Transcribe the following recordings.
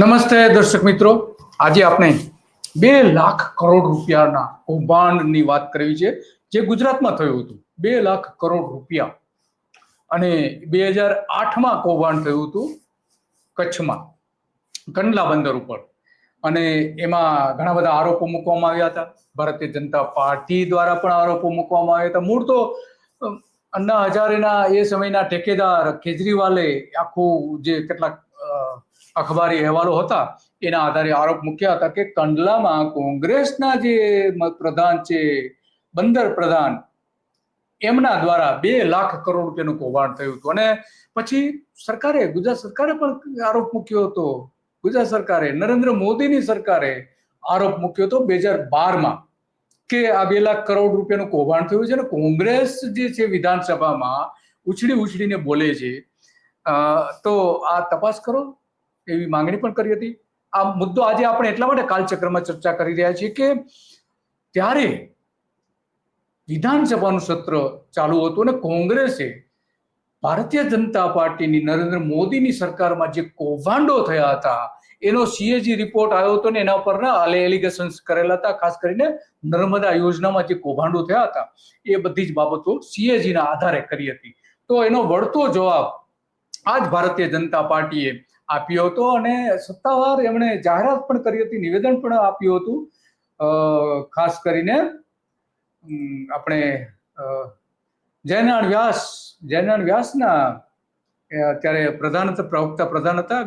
નમસ્તે દર્શક મિત્રો, આજે આપણે 2 લાખ કરોડ રૂપિયાના કૌભાંડની વાત કરવી છે જે ગુજરાતમાં થયું હતું. 2 લાખ કરોડ રૂપિયા અને 2008માં કૌભાંડ થયું હતું કચ્છમાં કંડલા બંદર ઉપર, અને એમાં ઘણા બધા આરોપો મૂકવામાં આવ્યા હતા. ભારતીય જનતા પાર્ટી દ્વારા પણ આરોપો મૂકવામાં આવ્યા હતા. મૂળ તો અન્ના હજારેના એ સમયના ઠેકેદાર કેજરીવાલે આખું જે કેટલાક અખબારી અહેવાલો હતા એના આધારે આરોપ મૂક્યા હતા કે કંડલામાં કોંગ્રેસના જે પ્રધાન છે, બંદર પ્રધાન, એમના દ્વારા 2 લાખ કરોડ રૂપિયાનું કૌભાંડ થયું હતું. અને પછી ગુજરાત સરકારે પણ આરોપ મૂક્યો હતો. ગુજરાત સરકારે, નરેન્દ્ર મોદીની સરકારે આરોપ મૂક્યો હતો 2012માં કે આ 2 લાખ કરોડ રૂપિયાનું કૌભાંડ થયું છે. અને કોંગ્રેસ જે છે વિધાનસભામાં ઉછળીને બોલે છે, તો આ તપાસ કરો એવી માંગણી પણ કરી હતી. આ મુદ્દો આજે આપણે એટલા માટે કાલચક્રમાં ચર્ચા કરી રહ્યા છીએ કે ત્યારે વિધાનસભાનું સત્ર ચાલુ હતું અને કોંગ્રેસે ભારતીય જનતા પાર્ટીની, નરેન્દ્ર મોદીની સરકારમાં જે કૌભાંડો થયા હતા એનો સીએજી રિપોર્ટ આવ્યો હતો ને એના પર એલિગેશન્સ કરેલા હતા. ખાસ કરીને નર્મદા યોજનામાં જે કૌભાંડો થયા હતા એ બધી જ બાબતો સીએજીના આધારે કરી હતી. તો એનો વળતો જવાબ આજ ભારતીય જનતા પાર્ટીએ આપ્યો હતો અને સત્તાવાર એમણે જાહેરાત પણ કરી હતી, નિવેદન પણ આપ્યું હતું. ખાસ કરીને આપણે જયનારાયણ વ્યાસના ત્યારે પ્રવક્તા પ્રધાન હતા,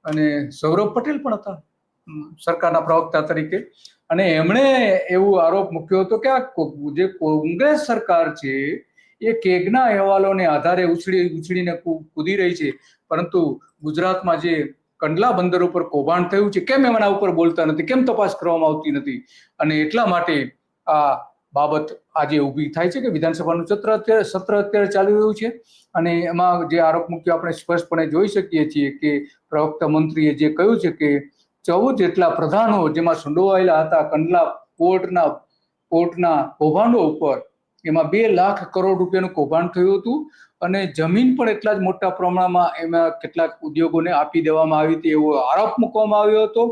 અને સૌરભ પટેલ પણ હતા સરકારના પ્રવક્તા તરીકે. અને એમણે એવો આરોપ મૂક્યો હતો કે આ જે કોંગ્રેસ સરકાર છે એ કેગના અહેવાલોને આધારે ઉછળીને કૂદી રહી છે, પરંતુ ગુજરાતમાં જે કંડલા બંદર ઉપર કૌભાંડ થયું છે કેમ એમના ઉપર બોલતા નથી, કેમ તપાસ કરવામાં આવતી નથી. અને એટલા માટે આ બાબત આજે ઊભી થાય છે કે વિધાનસભાનું સત્ર અત્યારે ચાલી રહ્યું છે અને એમાં જે આરોપ મૂક્યો આપણે સ્પષ્ટપણે જોઈ શકીએ છીએ કે પ્રવક્તા મંત્રીએ જે કહ્યું છે કે 14 જેટલા પ્રધાનો જેમાં સંડોવાયેલા હતા કંડલા પોર્ટના કૌભાંડો ઉપર, એમાં 2 લાખ કરોડ રૂપિયાનું કૌભાંડ થયું હતું. અને જમીન પણ એટલા જ મોટા પ્રમાણમાં એમાં કેટલાક ઉદ્યોગોને આપી દેવામાં આવી હતી એવો આરોપ મૂકવામાં આવ્યો હતો.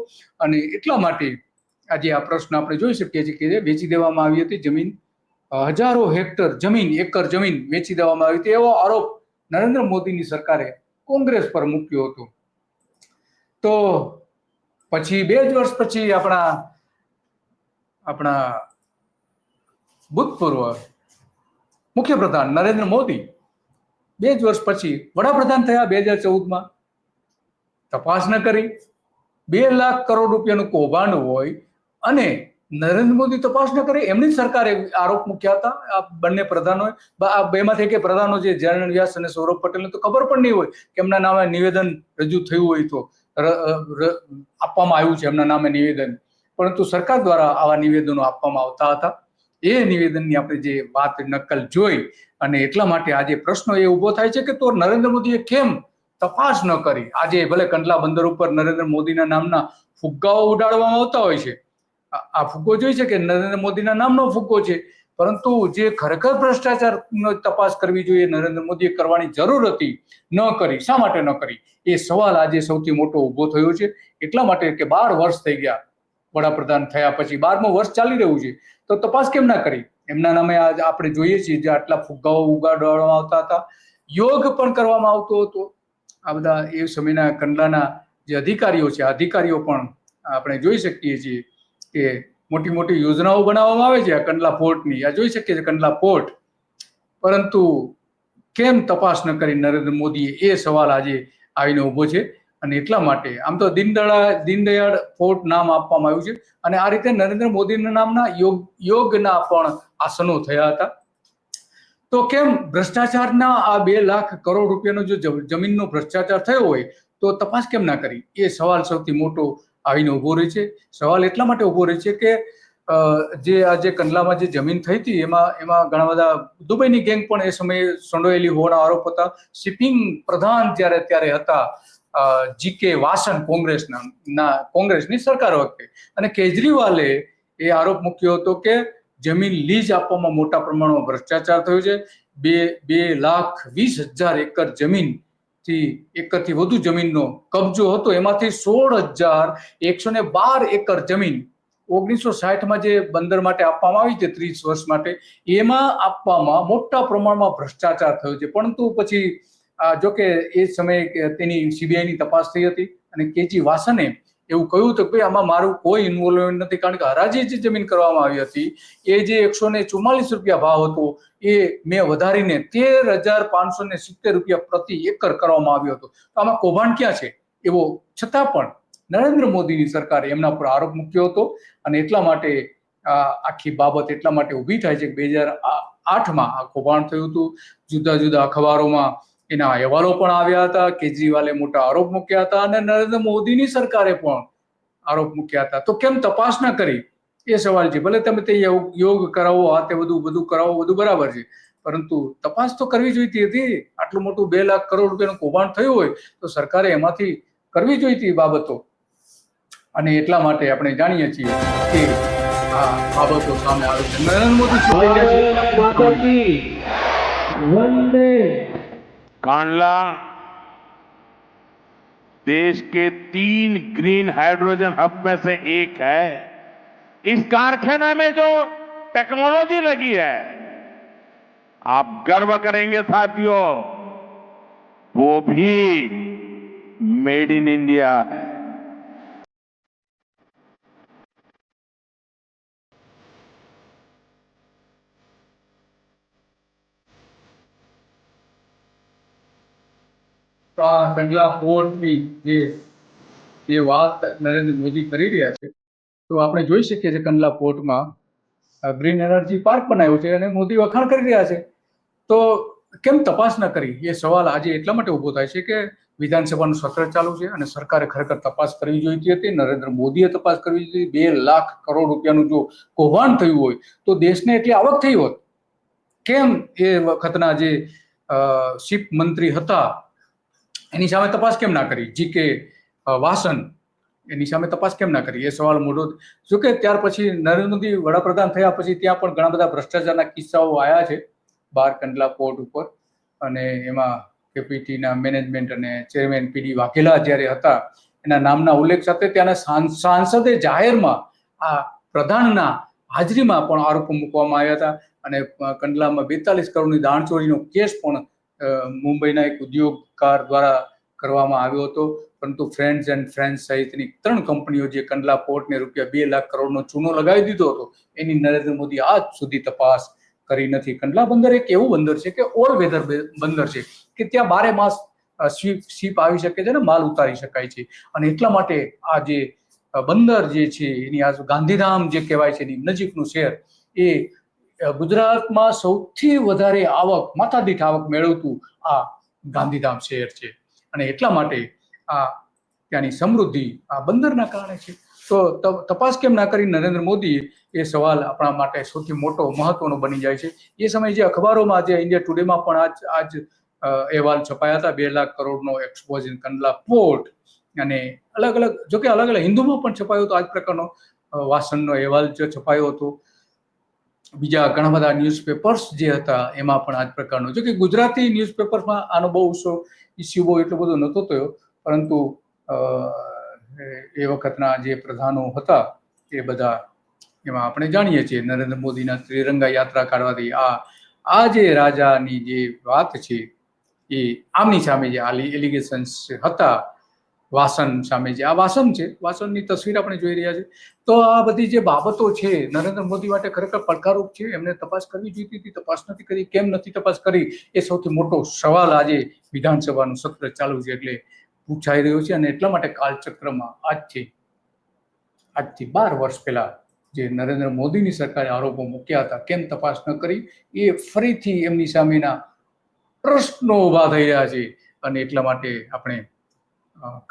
અને એટલા માટે આજે આ પ્રશ્ન આપણે જોઈ શકીએ છીએ કે વેચી દેવામાં આવી હતી જમીન, હજારો હેક્ટર જમીન, એકર જમીન વેચી દેવામાં આવી હતી એવો આરોપ નરેન્દ્ર મોદીની સરકારે કોંગ્રેસ પર મૂક્યો હતો. તો પછી 2 જ વર્ષ પછી આપણા ભૂતપૂર્વ મુખ્યપ્રધાન નરેન્દ્ર મોદી 2 જ વર્ષ પછી વડાપ્રધાન થયા 2014માં. તપાસ ન કરી, 2 લાખ કરોડ રૂપિયાનું કૌભાંડ હોય અને નરેન્દ્ર મોદી તપાસ ન કરે, એમની સરકારે આરોપ મૂક્યા હતા. આ બંને પ્રધાનોએ, બેમાંથી કે પ્રધાનો જે જયનારાયણ વ્યાસ અને સૌરભ પટેલને તો ખબર પણ નહીં હોય કે એમના નામે નિવેદન રજૂ થયું હોય, તો આપવામાં આવ્યું છે એમના નામે નિવેદન, પરંતુ સરકાર દ્વારા આવા નિવેદનો આપવામાં આવતા હતા. એ નિવેદનની આપણે જે વાત નકલ જોઈ અને એટલા માટે આજે પ્રશ્ન એ ઉભો થાય છે કે તો નરેન્દ્ર મોદીએ કેમ તપાસ ન કરી. આજે ભલે કંડલા બંદર ઉપર નરેન્દ્ર મોદીના નામના ફુગ્ગાઓ ઉડાડવામાં આવતા હોય છે, આ ફુગ્ગો જોઈ છે કે નરેન્દ્ર મોદીના નામનો ફુગ્ગો છે, પરંતુ જે ખરેખર ભ્રષ્ટાચારનો તપાસ કરવી જોઈએ નરેન્દ્ર મોદીએ કરવાની જરૂર હતી, ન કરી. શા માટે ન કરી એ સવાલ આજે સૌથી મોટો ઉભો થયો છે. એટલા માટે કે 12 વર્ષ થઈ ગયા વડાપ્રધાન થયા પછી, 12મું વર્ષ ચાલી રહ્યું છે, તો તપાસ કેમ ના કરી? એમના નામે આપણે જોઈએ છીએ જે આટલા ફુગ્ગાઓ ઉગાડવામાં આવતા હતા, યોગ પણ કરવામાં આવતો હતો. આ બધા એ સમયના કંડલાના જે અધિકારીઓ છે, અધિકારીઓ પણ આપણે જોઈ શકીએ છીએ કે મોટી મોટી યોજનાઓ બનાવવામાં આવે છે આ કંડલા પોર્ટની. આ જોઈ શકીએ છીએ કંડલા પોર્ટ, પરંતુ કેમ તપાસ ન કરી નરેન્દ્ર મોદીએ, એ સવાલ આજે આવીને ઉભો છે. અને એટલા માટે આમ તો દીનદયાળ પોર્ટ નામ આપવામાં આવ્યું છે અને આ રીતે નરેન્દ્ર મોદીના નામના યોગના પણ આસનો થયા હતા. તો કેમ ભ્રષ્ટાચારના આ 2 લાખ કરોડ રૂપિયાનો જો જમીનનો ભ્રષ્ટાચાર થયો હોય તો તપાસ કેમ ના કરી? એ સવાલ સૌથી મોટો આવીને ઉભો રહે છે. સવાલ એટલા માટે ઉભો રહે છે કે જે આજે કંડલામાં જે જમીન થઈ હતી એમાં ઘણા બધા દુબઈની ગેંગ પણ એ સમયે સંડોયેલી હોવાના આરોપ હતા. શિપિંગ પ્રધાન ત્યારે હતા જીકે વાસન, કોંગ્રેસની સરકાર વખતે. અને કેજરીવાલે એ આરોપ મૂક્યો હતો કે જમીન લીઝ આપવામાં મોટા પ્રમાણમાં ભ્રષ્ટાચાર થયો છે. 2,20,000 એકર જમીન થી એકરથી વધુ જમીનનો કબજો હતો. એમાંથી 16,112 એકર જમીન 1960માં જે બંદર માટે આપવામાં આવી છે 30 વર્ષ માટે, એમાં આપવામાં મોટા પ્રમાણમાં ભ્રષ્ટાચાર થયો છે. પરંતુ પછી જોકે એ સમયે તેની સીબીઆઈની તપાસ થઈ હતી અને કેજી વાસને એવું કહ્યું હતું કે ભાઈ આમાં મારું કોઈ ઇન્વોલ્વમેન્ટ નથી, કારણ કે હરાજી જે જમીન કરવામાં આવી હતી એ જે 144 રૂપિયા ભાવ હતો એ મેં વધારીને 13,570 રૂપિયા પ્રતિ એકર કરવામાં આવ્યો હતો. તો આમાં કૌભાંડ ક્યાં છે? એવો છતાં પણ નરેન્દ્ર મોદીની સરકારે એમના પર આરોપ મૂક્યો હતો અને એટલા માટે આખી બાબત એટલા માટે ઊભી થાય છે કે 2008માં આ કૌભાંડ થયું હતું. જુદા જુદા અખબારોમાં એના અહેવાલો પણ આવ્યા હતા. કેજરીવાલે મોટા આરોપ મૂક્યા હતા અને નરેન્દ્ર મોદીની સરકારે પણ આરોપ મૂક્યા હતા. તો કેમ તપાસ ન કરી એ સવાલ છે. ભલે તમે તે યોગ કરાવો, આ તે બધું કરાવો, બધું બરાબર છે, પરંતુ તપાસ તો કરવી જોઈતી હતી. આટલું મોટું 2 લાખ કરોડ રૂપિયાનું કૌભાંડ થયું હોય તો સરકારે એમાંથી કરવી જોઈતી બાબતો. અને એટલા માટે આપણે જાણીએ છીએ કે આ બાબતો સામે આવે છે. નરેન્દ્ર મોદી શું કહી રહ્યા છે? कांडला देश के 3 ग्रीन हाइड्रोजन हब में से एक है। इस कारखाना में जो टेक्नोलॉजी लगी है, आप गर्व करेंगे साथियों, वो भी मेड इन इंडिया है। કંડલા પોર્ટની જે વાત નરેન્દ્ર મોદી કરી રહ્યા છે, તો આપણે જોઈ શકીએ છીએ કંડલા પોર્ટમાં ગ્રીન એનર્જી પાર્ક બનાવ્યો છે અને મોદી વખાણ કરી રહ્યા છે. તો કેમ તપાસ ન કરી એ સવાલ આજે એટલા માટે ઉભો થાય છે કે વિધાનસભાનું સત્ર ચાલુ છે અને સરકારે ખરેખર તપાસ કરવી જોઈતી હતી. નરેન્દ્ર મોદીએ તપાસ કરવી જોઈતી. 2 લાખ કરોડ રૂપિયાનું જો કૌભાંડ થયું હોય તો દેશને એટલી આવક થઈ હોત. કેમ એ વખતના જે શિપ મંત્રી હતા એની સામે તપાસ કેમ ના કરી? જીકે વાસન એની સામે તપાસ કેમ ના કરી? એ સવાલ મોટો. જોકે ત્યાર પછી નરેન્દ્ર મોદી વડાપ્રધાન થયા પછી ત્યાં પણ ઘણા બધા ભ્રષ્ટાચારના કિસ્સાઓ આવ્યા છે બહાર કંડલા પોર્ટ ઉપર. અને એમાં કેપીટીના મેનેજમેન્ટ અને ચેરમેન પીડી વાઘેલા જ્યારે હતા એના નામના ઉલ્લેખ સાથે ત્યાંના સાંસદે જાહેરમાં આ પ્રધાનના હાજરીમાં પણ આરોપો મૂકવામાં આવ્યા હતા. અને કંડલામાં 42 કરોડની દાણચોરીનો કેસ પણ મુંબઈના એક ઉદ્યોગકાર દ્વારા કરવામાં આવ્યો હતો. પરંતુ ફ્રેન્ડ્સ એન્ડ ફ્રેન્ડ્સ સહિતની 3 કંપનીઓ જે કંડલા પોર્ટને રૂપિયા 2 લાખ કરોડનો ચૂનો લગાવી દીધો હતો એની નરેન્દ્ર મોદી આજ સુધી તપાસ કરી નથી. કંડલા બંદર એક એવું બંદર છે કે ઓલ વેધર બંદર છે કે ત્યાં 12 માસ શિપ આવી શકે છે ને માલ ઉતારી શકાય છે. અને એટલા માટે આ જે બંદર જે છે એની આ ગાંધીધામ જે કહેવાય છે એની નજીકનું શહેર એ ગુજરાતમાં સૌથી વધારે આવક, માથાદીઠ આવક મેળવતું આ ગાંધીધામ શહેર છે. અને એટલા માટે આ ત્યાંની સમૃદ્ધિ આ બંદરના કારણે છે. તો તપાસ કેમ ના કરી નરેન્દ્ર મોદી, એ સવાલ આપણા માટે સૌથી મોટો મહત્વનો બની જાય છે. એ સમયે જે અખબારોમાં જે ઇન્ડિયા ટુડેમાં પણ આજ અહેવાલ છપાયા હતા 2 લાખ કરોડનો એક્સપોઝ ઇન કંડલા પોર્ટ. અને અલગ અલગ હિન્દુમાં પણ છપાયો હતો આજ પ્રકારનો વાસનનો અહેવાલ જે છપાયો હતો. બીજા ઘણા બધા ન્યૂઝપેપર્સ જે હતા એમાં પણ આ જ પ્રકારનો. જો કે ગુજરાતી ન્યૂઝપેપર્સમાં આનો બહુ ઇસ્યુ બહુ એટલો બધો નહોતો થયો, પરંતુ એ વખતના જે પ્રધાનો હતા એ બધા એમાં આપણે જાણીએ છીએ નરેન્દ્ર મોદીના ત્રિરંગા યાત્રા કાઢવાથી આ જે રાજાની જે વાત છે એ આમની સામે જે એલિગેશન્સ હતા વાસન સામે, જે આ વાસન છે, વાસનની તસવીર આપણે જોઈ રહ્યા છે. તો આ બધી જે બાબતો છે નરેન્દ્ર મોદી માટે ખરેખર પડકારરૂપ છે. એમને તપાસ કરવી જોઈતી હતી, તપાસ નથી કરી. કેમ નથી તપાસ કરી એ સૌથી મોટો સવાલ આજે વિધાનસભાનું સત્ર ચાલુ છે એટલે પૂછાઈ રહ્યો છે. અને એટલા માટે કાલચક્રમાં આજથી 12 વર્ષ પહેલા જે નરેન્દ્ર મોદીની સરકારે આરોપો મૂક્યા હતા, કેમ તપાસ ન કરી, એ ફરીથી એમની સામેના પ્રશ્નો ઉભા થઈ રહ્યા છે. અને એટલા માટે આપણે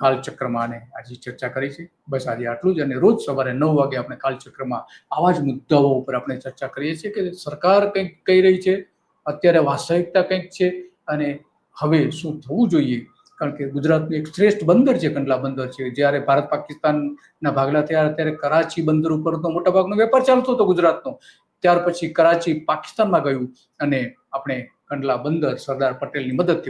કાલચક્રમાં આજે ચર્ચા કરી છે. બસ આજે આટલું જ. અને રોજ સવારે 9 વાગે આપણે કાલચક્રમાં આવા જ મુદ્દાઓ ઉપર આપણે ચર્ચા કરીએ છીએ કે સરકાર કંઈક કહી રહી છે, અત્યારે વાસ્તવિકતા કંઈક છે અને હવે શું થવું જોઈએ. કારણ કે ગુજરાતનું એક શ્રેષ્ઠ બંદર છે કંડલા બંદર છે. જ્યારે ભારત પાકિસ્તાનના ભાગલા થયા ત્યારે કરાચી બંદર ઉપર તો મોટાભાગનો વેપાર ચાલતો હતો ગુજરાતનો. ત્યાર પછી કરાચી પાકિસ્તાનમાં ગયું અને આપણે કંડલા બંદર સરદાર પટેલની મદદથી